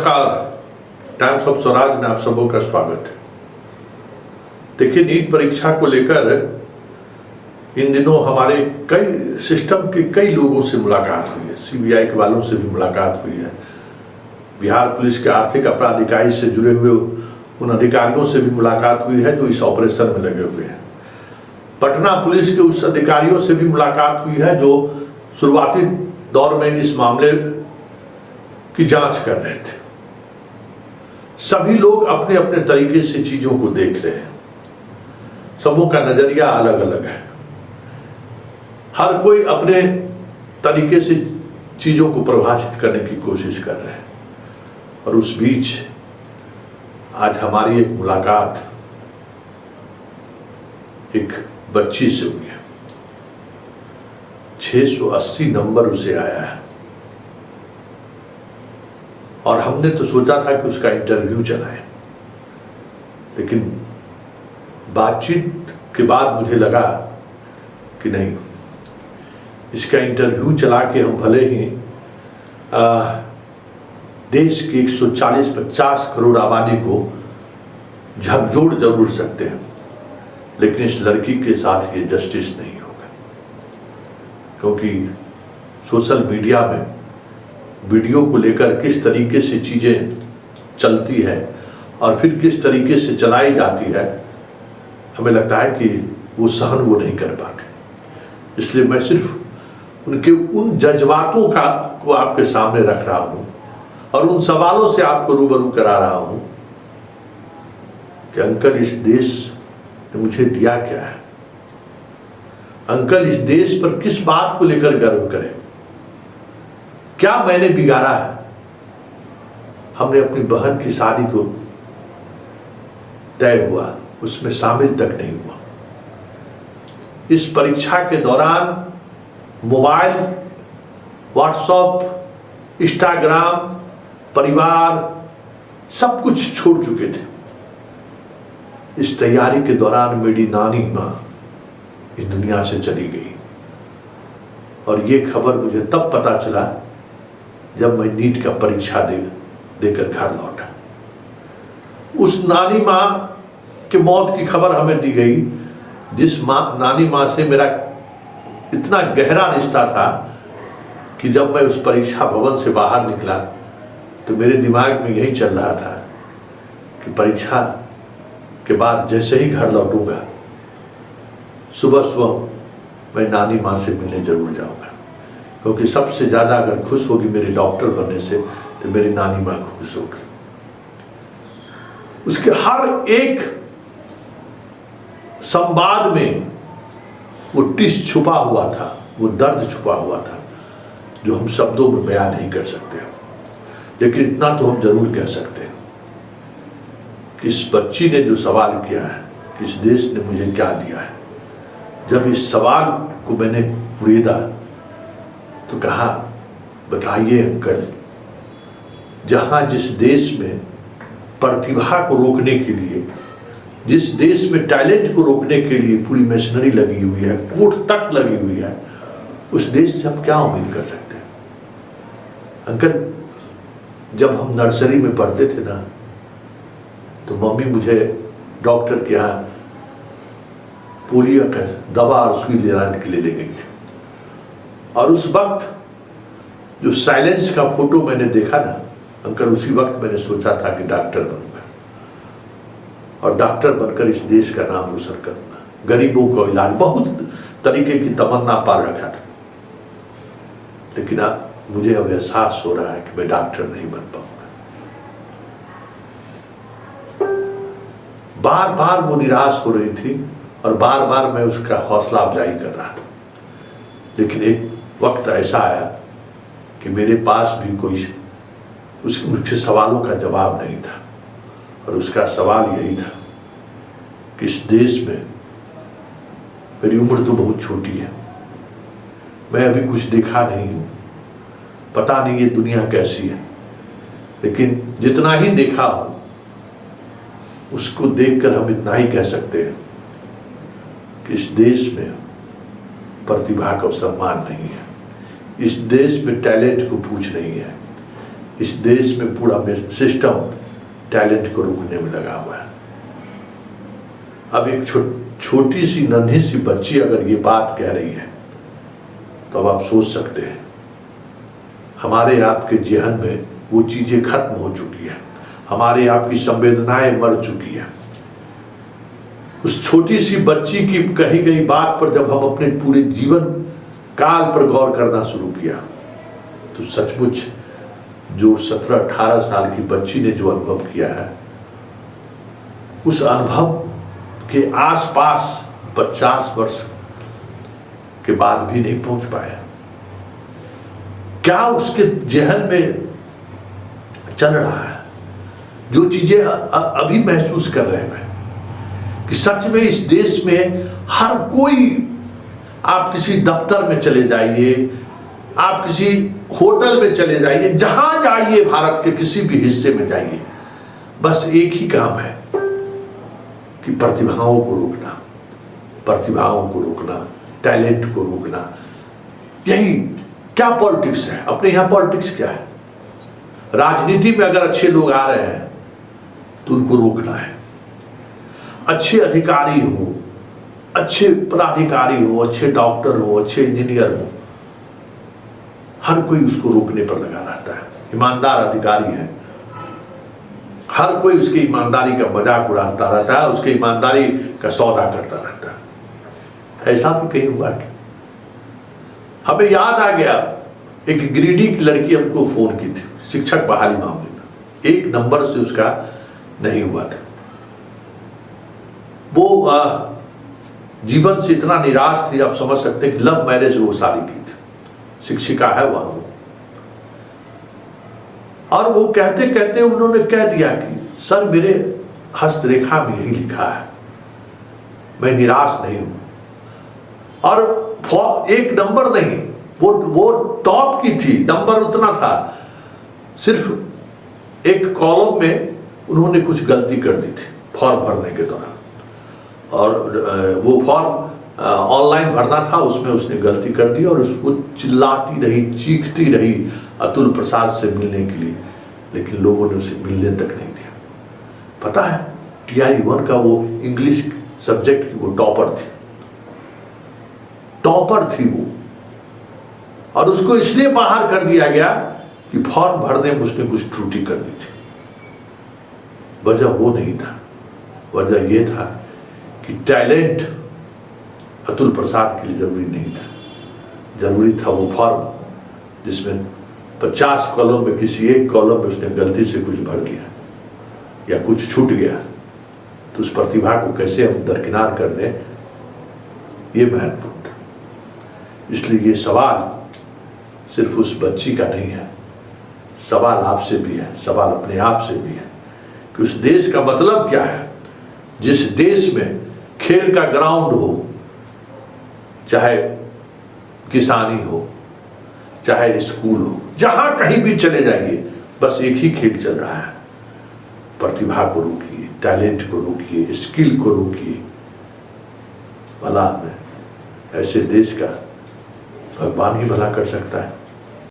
नमस्कार, times of Swaraj में आप सबों का स्वागत है। देखिए, नीट परीक्षा को लेकर इन दिनों हमारे कई सिस्टम के कई लोगों से मुलाकात हुई है। सीबीआई के वालों से भी मुलाकात हुई है, बिहार पुलिस के आर्थिक अपराध इकाई से जुड़े हुए उन अधिकारियों से भी मुलाकात हुई है जो इस ऑपरेशन में लगे हुए हैं। पटना पुलिस के उस अधिकारियों से भी मुलाकात हुई है जो शुरुआती दौर में इस मामले की जांच कर रहे थे। सभी लोग अपने अपने तरीके से चीजों को देख रहे हैं, सबों का नजरिया अलग अलग है, हर कोई अपने तरीके से चीजों को प्रभावित करने की कोशिश कर रहे हैं। और उस बीच आज हमारी एक मुलाकात एक बच्ची से हुई है। 680 नंबर उसे आया है और हमने तो सोचा था कि उसका इंटरव्यू चलाएं, लेकिन बातचीत के बाद मुझे लगा कि नहीं, इसका इंटरव्यू चला के हम भले ही देश की 140-50 करोड़ आबादी को झकझोर जरूर सकते हैं, लेकिन इस लड़की के साथ ये जस्टिस नहीं होगा। क्योंकि सोशल मीडिया में वीडियो को लेकर किस तरीके से चीज़ें चलती है और फिर किस तरीके से चलाई जाती है, हमें लगता है कि वो सहन वो नहीं कर पाते। इसलिए मैं सिर्फ उनके उन जज्बातों को आपके सामने रख रहा हूँ और उन सवालों से आपको रूबरू करा रहा हूँ कि अंकल, इस देश ने मुझे दिया क्या है? अंकल, इस देश पर किस बात को लेकर गर्व करें? क्या मैंने बिगाड़ा है? हमने अपनी बहन की शादी को तय हुआ, उसमें शामिल तक नहीं हुआ। इस परीक्षा के दौरान मोबाइल, व्हाट्सएप, इंस्टाग्राम, परिवार सब कुछ छोड़ चुके थे। इस तैयारी के दौरान मेरी नानी माँ इस दुनिया से चली गई और ये खबर मुझे तब पता चला जब मैं नीट का परीक्षा देकर घर लौटा। उस नानी माँ के मौत की खबर हमें दी गई, जिस नानी माँ से मेरा इतना गहरा रिश्ता था कि जब मैं उस परीक्षा भवन से बाहर निकला तो मेरे दिमाग में यही चल रहा था कि परीक्षा के बाद जैसे ही घर लौटूंगा, सुबह सुबह मैं नानी माँ से मिलने जरूर जाऊंगा। क्योंकि सबसे ज़्यादा अगर खुश होगी मेरे डॉक्टर बनने से तो मेरी नानी माँ खुश होगी। उसके हर एक संवाद में वो टिस छुपा हुआ था, वो दर्द छुपा हुआ था जो हम शब्दों में बयान नहीं कर सकते। लेकिन इतना तो हम जरूर कह सकते हैं कि इस बच्ची ने जो सवाल किया है कि इस देश ने मुझे क्या दिया है, जब इस सवाल को मैंने उड़ेदा तो कहा, बताइए अंकल, जहां जिस देश में प्रतिभा को रोकने के लिए, जिस देश में टैलेंट को रोकने के लिए पूरी मशीनरी लगी हुई है, कोर्ट तक लगी हुई है, उस देश से हम क्या उम्मीद कर सकते हैं? अंकल, जब हम नर्सरी में पढ़ते थे ना, तो मम्मी मुझे डॉक्टर के यहाँ पोलियो का दवा और सुई लेने के लिए ले गई थी। और उस वक्त जो साइलेंस का फोटो मैंने देखा ना अंकल, उसी वक्त मैंने सोचा था कि डॉक्टर बनूंगा और डॉक्टर बनकर इस देश का नाम रोशन करूंगा, गरीबों को इलाज, बहुत तरीके की तमन्ना पाल रखा था। लेकिन मुझे अब एहसास हो रहा है कि मैं डॉक्टर नहीं बन पाऊंगा। बार बार वो निराश हो रही थी और बार बार मैं उसका हौसला अफजाई कर रहा था। लेकिन एक वक्त ऐसा आया कि मेरे पास भी कोई उसके सवालों का जवाब नहीं था और उसका सवाल यही था कि इस देश में, मेरी उम्र तो बहुत छोटी है, मैं अभी कुछ देखा नहीं हूँ, पता नहीं ये दुनिया कैसी है, लेकिन जितना ही देखा हो उसको देखकर हम इतना ही कह सकते हैं कि इस देश में प्रतिभा का सम्मान नहीं है, इस देश में टैलेंट को पूछ नहीं है, इस देश में पूरा सिस्टम टैलेंट को रोकने में लगा हुआ है। अब एक छोटी सी नन्ही सी बच्ची अगर ये बात कह रही है तो अब आप सोच सकते हैं हमारे आपके जेहन में वो चीजें खत्म हो चुकी है, हमारे आपकी संवेदनाएं मर चुकी है। उस छोटी सी बच्ची की कही गई बात पर जब हम अपने पूरे जीवन काल पर गौर करना शुरू किया तो सचमुच जो 17-18 साल की बच्ची ने जो अनुभव किया है, उस अनुभव के आसपास 50 वर्ष के बाद भी नहीं पहुंच पाया। क्या उसके जेहन में चल रहा है, जो चीजें अभी महसूस कर रहे हैं कि सच में इस देश में हर कोई, आप किसी दफ्तर में चले जाइए, आप किसी होटल में चले जाइए, जहां जाइए भारत के किसी भी हिस्से में जाइए, बस एक ही काम है कि प्रतिभाओं को रोकना, प्रतिभाओं को रोकना, टैलेंट को रोकना। यही क्या पॉलिटिक्स है? अपने यहां पॉलिटिक्स क्या है? राजनीति में अगर अच्छे लोग आ रहे हैं तो उनको रोकना है। अच्छे अधिकारी हो, अच्छे पदाधिकारी हो, अच्छे डॉक्टर हो, अच्छे इंजीनियर हो, हर कोई उसको रोकने पर लगा रहता है। ईमानदार अधिकारी है, हर कोई उसकी ईमानदारी का मजाक उड़ाता रहता है, उसकी ईमानदारी का सौदा करता रहता है। ऐसा भी कहीं हुआ क्या? हमें याद आ गया, एक गिरिडीह की लड़की हमको फोन की थी शिक्षक बहाली मामले में, 1 नंबर से उसका नहीं हुआ था। वो जीवन से इतना निराश थी, आप समझ सकते हैं कि लव मैरिज वो शादी की थी, शिक्षिका है वहां वो। और वो कहते कहते उन्होंने कह दिया कि सर मेरे हस्तरेखा में यही लिखा है, मैं निराश नहीं हूं। और 1 नंबर नहीं, वो टॉप की थी, नंबर उतना था, सिर्फ एक कॉलम में उन्होंने कुछ गलती कर दी थी फॉर्म भरने के दौरान, और वो फॉर्म ऑनलाइन भरना था, उसमें उसने गलती कर दी और उसको चिल्लाती रही, चीखती रही अतुल प्रसाद से मिलने के लिए, लेकिन लोगों ने उसे मिलने तक नहीं दिया। पता है TI1 का वो इंग्लिश सब्जेक्ट की वो टॉपर थी वो, और उसको इसलिए बाहर कर दिया गया कि फॉर्म भरने में उसने कुछ त्रुटि कर दी थी। वजह वो नहीं था, वजह ये था कि टैलेंट अतुल प्रसाद के लिए जरूरी नहीं था, जरूरी था वो फॉर्म जिसमें 50 कॉलम में किसी एक कॉलम में उसने गलती से कुछ भर दिया या कुछ छूट गया, तो उस प्रतिभा को कैसे हम दरकिनार कर दें, ये महत्वपूर्ण था। इसलिए ये सवाल सिर्फ उस बच्ची का नहीं है, सवाल आपसे भी है, सवाल अपने आप से भी है कि उस देश का मतलब क्या है जिस देश में खेल का ग्राउंड हो, चाहे किसानी हो, चाहे स्कूल हो, जहां कहीं भी चले जाइए बस एक ही खेल चल रहा है। प्रतिभा को रोकिए, टैलेंट को रोकिए, स्किल को रोकिए। भला में ऐसे देश का भगवान ही भला कर सकता है।